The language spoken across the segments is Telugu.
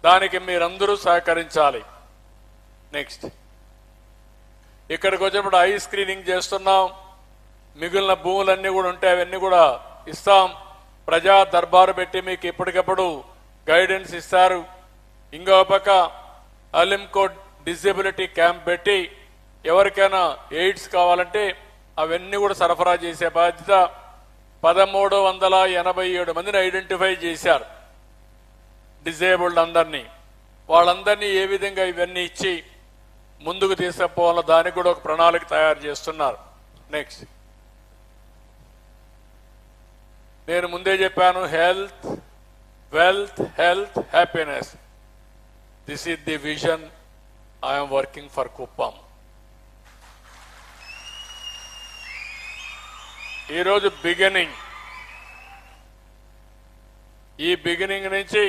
దానికి మీరందరూ సహకరించాలి. నెక్స్ట్, ఇక్కడికి వచ్చినప్పుడు ఐ స్క్రీనింగ్ చేస్తున్నాం. మిగిలిన భూములన్నీ కూడా ఉంటే అవన్నీ కూడా ఇస్తాం. ప్రజా దర్బారు పెట్టి మీకు ఎప్పటికప్పుడు గైడెన్స్ ఇస్తారు. ఇంకో పక్క అలింకోట్ డిజబిలిటీ క్యాంప్ పెట్టి ఎవరికైనా ఎయిడ్స్ కావాలంటే అవన్నీ కూడా సరఫరా చేసే బాధ్యత 1387 మందిని ఐడెంటిఫై చేశారు డిజేబుల్డ్ అందరినీ. వాళ్ళందరినీ ఏ విధంగా ఇవన్నీ ఇచ్చి ముందుకు తీసుకుపోవాలో దానికి కూడా ఒక ప్రణాళిక తయారు చేస్తున్నారు. నెక్స్ట్, నేను ముందే చెప్పాను, health, wealth, health, happiness, this is the vision I'm working for Kuppam. ఈరోజు బిగినింగ్, ఈ బిగినింగ్ నుంచి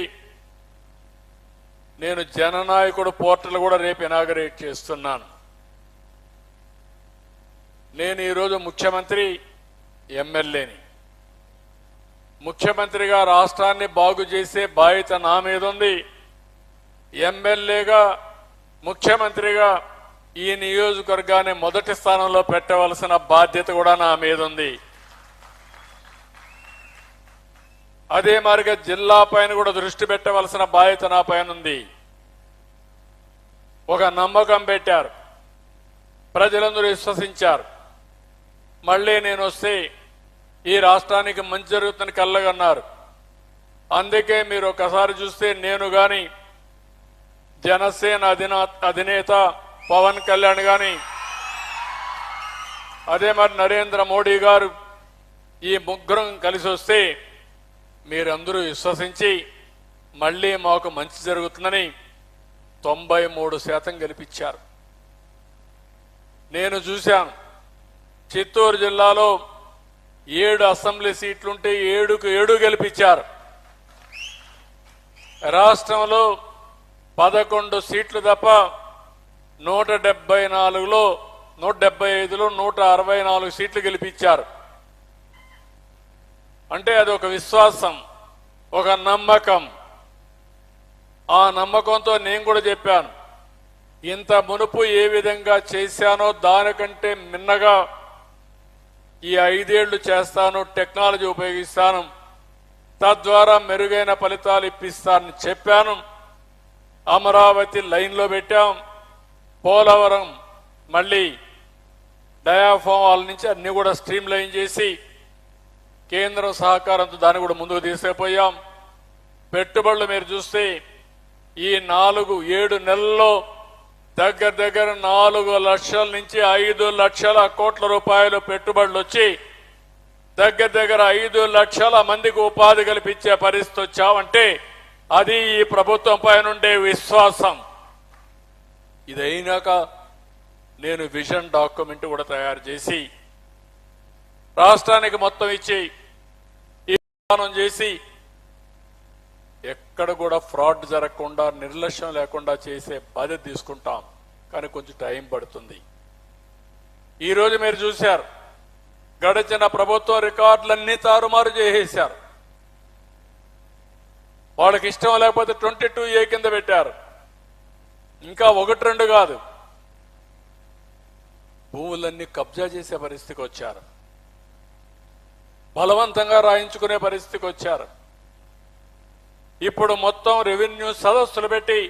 నేను జననాయకుడు పోర్టల్ కూడా రేపు ఇనాగరేట్ చేస్తున్నాను. నేను ఈరోజు ముఖ్యమంత్రి, ఎమ్మెల్యేని. ముఖ్యమంత్రిగా రాష్ట్రాన్ని బాగు చేసే బాధ్యత నా మీద ఉంది. ఎమ్మెల్యేగా, ముఖ్యమంత్రిగా ఈ నియోజకవర్గాన్ని మొదటి స్థానంలో పెట్టవలసిన బాధ్యత కూడా నా మీద ఉంది. అదే మాదిరిగా జిల్లా పైన కూడా దృష్టి పెట్టవలసిన బాధ్యత నా పైన ఉంది. ఒక నమ్మకం పెట్టారు, ప్రజలందరూ విశ్వసించారు. మళ్ళీ నేను వస్తే ఈ రాష్ట్రానికి మంచి జరుగుతుందని కళ్ళగన్నారు. అందుకే మీరు ఒకసారి చూస్తే నేను గాని, జనసేన అధినేత పవన్ కళ్యాణ్ గాని, అదే మరి నరేంద్ర మోడీ గారు, ఈ ముగ్గురం కలిసి వస్తే మీరందరూ విశ్వసించి మళ్ళీ మాకు మంచి జరుగుతుందని 93% గెలిపించారు. నేను చూశాను, చిత్తూరు జిల్లాలో 7 అసెంబ్లీ సీట్లుంటే 7కు 7 గెలిపించారు. రాష్ట్రంలో 11 సీట్లు తప్ప 175లో 164 సీట్లు గెలిపించారు. అంటే అది ఒక విశ్వాసం, ఒక నమ్మకం. ఆ నమ్మకంతో నేను కూడా చెప్పాను, ఇంత మునుపు ఏ విధంగా చేశానో దానికంటే మిన్నగా ఈ 5 ఏళ్లు చేస్తాను, టెక్నాలజీ ఉపయోగిస్తాను, తద్వారా మెరుగైన ఫలితాలు ఇప్పిస్తానని చెప్పాను. అమరావతి లైన్లో పెట్టాం. పోలవరం మళ్ళీ డయాఫామ్ వాళ్ళ నుంచి అన్ని కూడా స్ట్రీమ్ లైన్ చేసి కేంద్రం సహకారంతో దాన్ని కూడా ముందుకు తీసుకుపోయాం. పెట్టుబడులు మీరు చూస్తే ఈ 4-7 నెలల్లో దగ్గర 4 లక్షల నుంచి 5 లక్షల కోట్ల రూపాయలు పెట్టుబడులు వచ్చి దగ్గర 5 లక్షల మందికి ఉపాధి కల్పించే పరిస్థితి వచ్చామంటే అది ఈ ప్రభుత్వం పైన ఉండే విశ్వాసం. ఇదైనాక నేను విజన్ డాక్యుమెంట్ కూడా తయారు చేసి రాష్ట్రానికి మొత్తం ఇచ్చి ఈ విధానం చేసి ఎక్కడ కూడా ఫ్రాడ్ జరగకుండా, నిర్లక్ష్యం లేకుండా చేసే బాధ్యత తీసుకుంటాం. కానీ కొంచెం టైం పడుతుంది. ఈరోజు మీరు చూశారు, గడిచిన ప్రభుత్వ రికార్డులన్నీ తారుమారు చేసేశారు. వాళ్ళకి ఇష్టం లేకపోతే 22A కింద పెట్టారు. ఇంకా 1-2 కాదు, భూములన్నీ కబ్జా చేసే పరిస్థితికి వచ్చారు. బలవంతంగా రాయించుకునే పరిస్థితికి వచ్చారు. ఇప్పుడు మొత్తం రెవెన్యూ సదస్సులు పెట్టి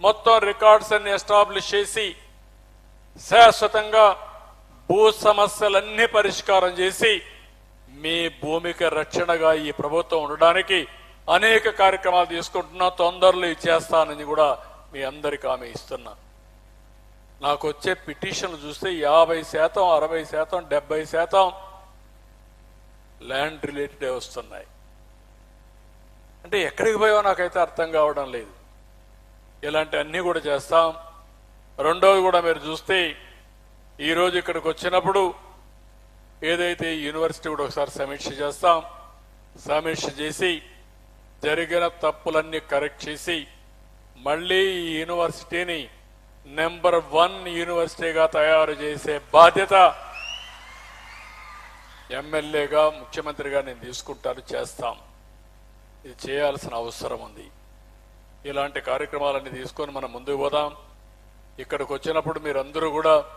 మొత్తం రికార్డ్స్ అన్ని ఎస్టాబ్లిష్ చేసి శాశ్వతంగా భూ సమస్యలన్నీ పరిష్కారం చేసి మీ భూమికి రక్షణగా ఈ ప్రభుత్వం ఉండడానికి అనేక కార్యక్రమాలు తీసుకుంటున్నా. తొందరలో ఇచ్చేస్తానని కూడా మీ అందరికీ హామీ ఇస్తున్నా. నాకు వచ్చే పిటిషన్లు చూస్తే 50%, 60%, 70% ల్యాండ్ రిలేటెడే వస్తున్నాయి. అంటే ఎక్కడికి పోయావో నాకైతే అర్థం కావడం లేదు. ఇలాంటి అన్నీ కూడా చేస్తాం. రెండోది కూడా మీరు చూస్తే ఈరోజు ఇక్కడికి వచ్చినప్పుడు ఏదైతే యూనివర్సిటీ కూడా ఒకసారి సమీక్ష చేస్తాం. సమీక్ష చేసి జరిగిన తప్పులన్నీ కరెక్ట్ చేసి మళ్ళీ ఈ యూనివర్సిటీని నెంబర్ 1 యూనివర్సిటీగా తయారు చేసే బాధ్యత ఎమ్మెల్యేగా, ముఖ్యమంత్రిగా నేను తీసుకుంటాను, చేస్తాం. ఇది చేయాల్సిన అవసరం ఉంది. ఇలాంటి కార్యక్రమాలన్నీ తీసుకొని మనం ముందుకు పోదాం. ఇక్కడికి వచ్చినప్పుడు మీరందరూ కూడా